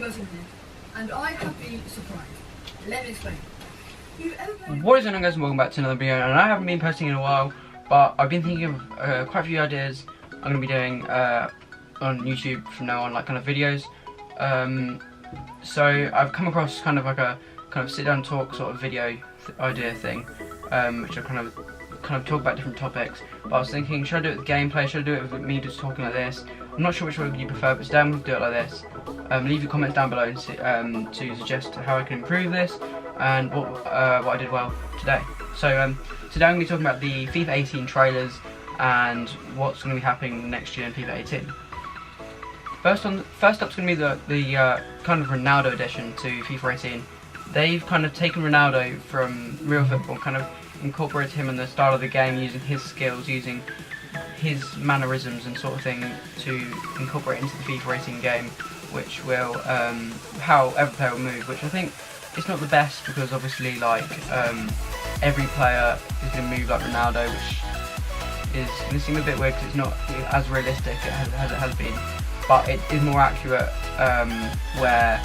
goes in here, and I have been surprised. Let me explain. What is going on, guys, and welcome back to another video. And I haven't been posting in a while, but I've been thinking of quite a few ideas I'm going to be doing on YouTube from now on, like kind of videos. So I've come across kind of like a sit down talk sort of video idea thing, which I kind of talk about different topics. But I was thinking, should I do it with gameplay? Should I do it with me just talking like this? I'm not sure which way you prefer, but today I'm going to do it like this. Leave your comments down below and to suggest how I can improve this and what I did well today. So today I'm going to be talking about the FIFA 18 trailers and what's going to be happening next year in FIFA 18. First up's going to be the kind of Ronaldo addition to FIFA 18. They've kind of taken Ronaldo from real football, kind of incorporated him in the style of the game, using his skills, using his mannerisms and sort of thing to incorporate into the FIFA 18 game, which will how every player will move, which I think it's not the best, because obviously like every player is going to move like Ronaldo, which is going to seem a bit weird because it's not as realistic as it has been, but it is more accurate, where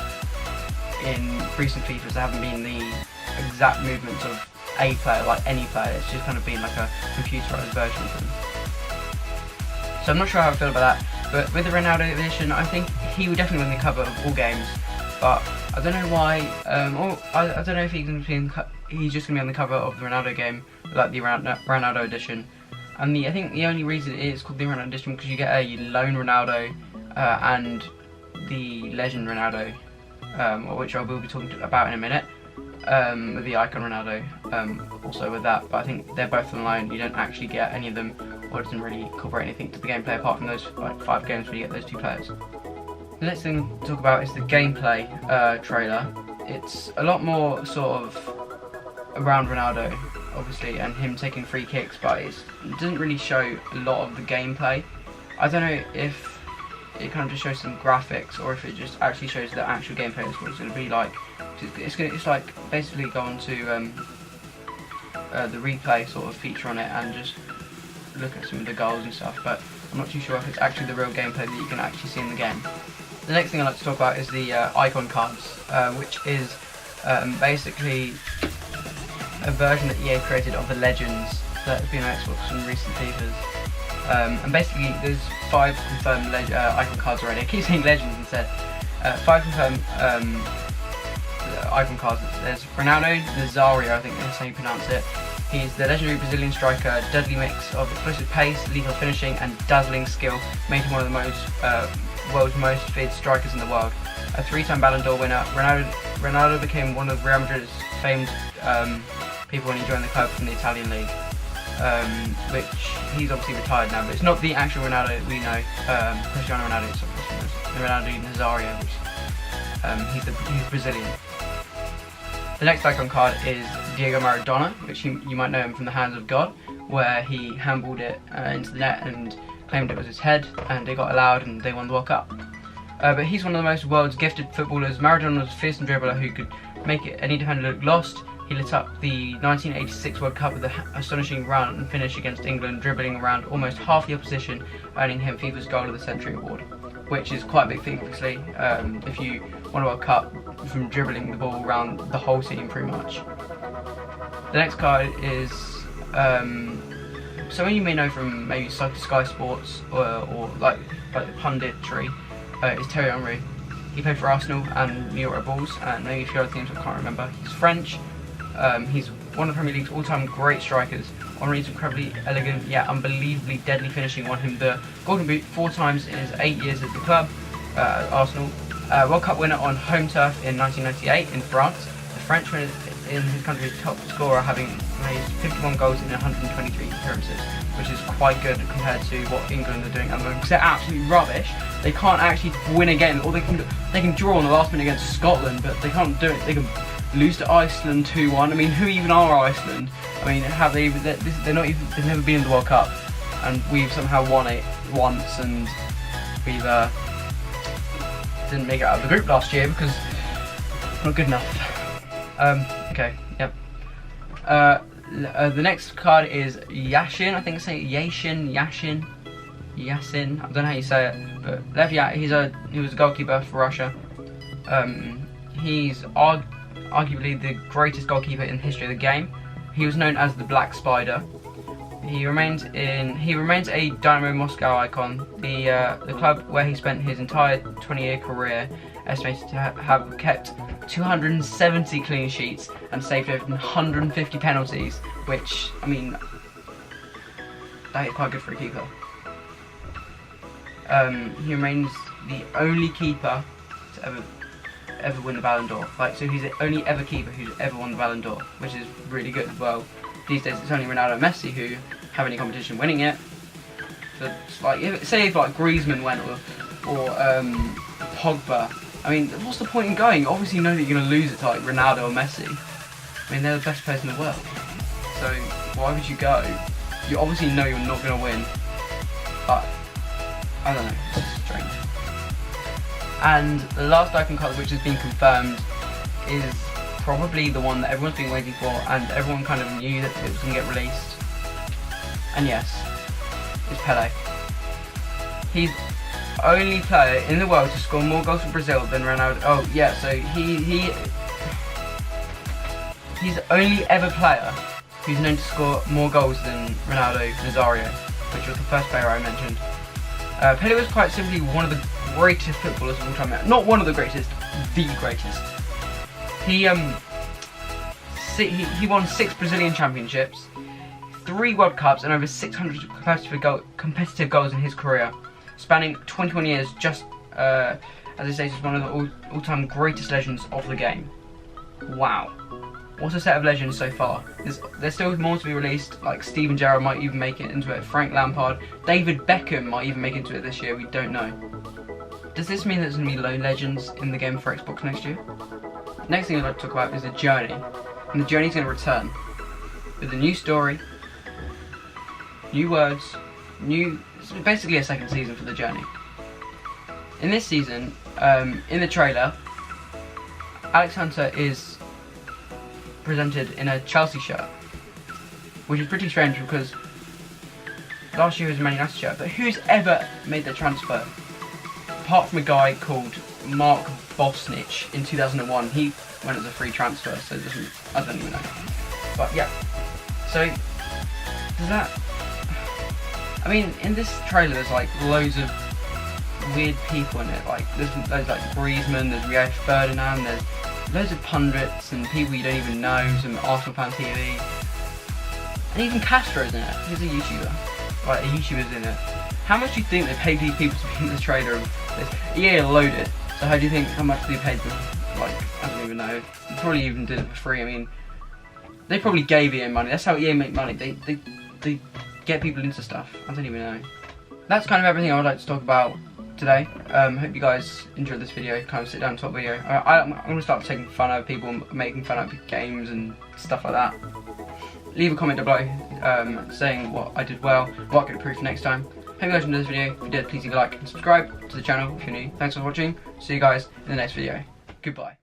in recent FIFAs there haven't been the exact movements of a player, like any player. It's just kind of been like a computerized version of them. So I'm not sure how I feel about that, but with the Ronaldo edition, I think he would definitely win the cover of all games, but I don't know why, I don't know if he's just going to be on the cover of the Ronaldo game, like the Ronaldo edition. And I think the only reason it is called the Ronaldo edition because you get a lone Ronaldo and the legend Ronaldo, which I will be talking about in a minute, with the icon Ronaldo, also with that, but I think they're both on loan. You don't actually get any of them, or it doesn't really incorporate anything to the gameplay apart from those like 5 games where you get those 2 players. The next thing to talk about is the gameplay trailer. It's a lot more sort of around Ronaldo, obviously, and him taking free kicks, but it doesn't really show a lot of the gameplay. I don't know if it kind of just shows some graphics, or if it just actually shows the actual gameplay. Is what it's going to be like. It's like basically go on to the replay sort of feature on it and just look at some of the goals and stuff, but I'm not too sure if it's actually the real gameplay that you can actually see in the game. The next thing I'd like to talk about is the icon cards, which is basically a version that EA created of the legends that have been on Xbox in recent FIFAs. And basically there's 5 confirmed icon cards already. I keep saying legends instead. 5 confirmed icon cards. There's Ronaldo Nazario, I think that's how you pronounce it. He's the legendary Brazilian striker, deadly mix of explosive pace, lethal finishing and dazzling skill, made him one of the world's most feared strikers in the world. A 3-time Ballon d'Or winner, Ronaldo became one of Real Madrid's famed people when he joined the club from the Italian league, which he's obviously retired now, but it's not the actual Ronaldo that we know, Cristiano Ronaldo. It's the Ronaldo Nazario, which he's Brazilian. The next icon card is Diego Maradona, which you might know him from The Hands of God, where he handballed it into the net and claimed it was his head, and it got allowed and they won the World Cup. But he's one of the most world's gifted footballers. Maradona was a fearsome dribbler who could make any defender look lost. He lit up the 1986 World Cup with an astonishing run and finish against England, dribbling around almost half the opposition, earning him FIFA's Goal of the Century award, which is quite a big thing, obviously, if you won a World Cup from dribbling the ball around the whole team, pretty much. The next card is someone you may know from maybe Sky Sports or like punditry, is Thierry Henry. He played for Arsenal and New York Red Bulls and maybe a few other teams I can't remember. He's French. He's one of the Premier League's all-time great strikers. Henry's incredibly elegant yet unbelievably deadly finishing won him the Golden Boot 4 times in his 8 years at the club, Arsenal. World Cup winner on home turf in 1998 in France. The Frenchman in his country's top scorer, having made 51 goals in 123 appearances, which is quite good compared to what England are doing at the moment, because they're absolutely rubbish. They can't actually win a game, or they can draw on the last minute against Scotland, but they can't do it. They can lose to Iceland 2-1. I mean, who even are Iceland? I mean, have they? They're not even. They've never been in the World Cup, and we've somehow won it once, and we've didn't make it out of the group last year because not good enough. Okay, yep. The next card is Yashin. I think it's Yashin. I don't know how you say it, but he was a goalkeeper for Russia. He's arguably the greatest goalkeeper in the history of the game. He was known as the Black Spider. He remains a Dynamo Moscow icon, the club where he spent his entire 20-year career, estimated to have kept 270 clean sheets and saved over 150 penalties, which, I mean, that is quite good for a keeper. He remains the only keeper to ever win the Ballon d'Or. So he's the only ever keeper who's ever won the Ballon d'Or, which is really good as well. These days it's only Ronaldo and Messi who have any competition winning it. So it's say if Griezmann went or Pogba, I mean, what's the point in going? You obviously know that you're going to lose it to Ronaldo or Messi. I mean, they're the best players in the world. So why would you go? You obviously know you're not going to win. But I don't know, it's strange. And the last icon card which has been confirmed is probably the one that everyone's been waiting for, and everyone kind of knew that it was going to get released. And yes, it's Pelé. He's the only player in the world to score more goals for Brazil than Ronaldo. Oh yeah, so he's the only ever player who's known to score more goals than Ronaldo Nazario, which was the first player I mentioned. Pelé was quite simply one of the greatest footballers of all time. Not one of the greatest, the greatest. He won 6 Brazilian championships, 3 World Cups, and over 600 competitive goals in his career, spanning 21 years. Just as I say, he's one of the all-time greatest legends of the game. Wow. What a set of legends so far. There's still more to be released, like Steven Gerrard might even make it into it, Frank Lampard, David Beckham might even make it into it this year, we don't know. Does this mean there's going to be low legends in the game for Xbox next year? Next thing I'd like to talk about is the Journey, and the Journey's going to return with a new story, new words, it's basically a second season for the Journey. In this season, in the trailer, Alex Hunter is presented in a Chelsea shirt, which is pretty strange because last year was a Man United shirt, but who's ever made the transfer? Apart from a guy called Mark Bosnich in 2001, he went as a free transfer, so I don't even know. But yeah, so does that? I mean, in this trailer, there's loads of weird people in it. There's loads Griezmann, there's Rio Ferdinand, there's loads of pundits and people you don't even know, some Arsenal fan TV, and even Castro's in it. He's a YouTuber. A YouTuber's in it. How much do you think they paid these people to be in the trailer of this? EA are loaded. So how do you think, how much they paid them? I don't even know. They probably even did it for free. I mean, they probably gave EA money. That's how EA make money. They get people into stuff. I don't even know. That's kind of everything I would like to talk about today. Hope you guys enjoyed this video, kind of sit down top video. I'm going to start taking fun out of people, making fun out of games and stuff like that. Leave a comment down below saying what I did well, what I could improve for next time. Hope you guys enjoyed this video. If you did, please leave a like and subscribe to the channel if you're new. Thanks for watching. See you guys in the next video. Goodbye.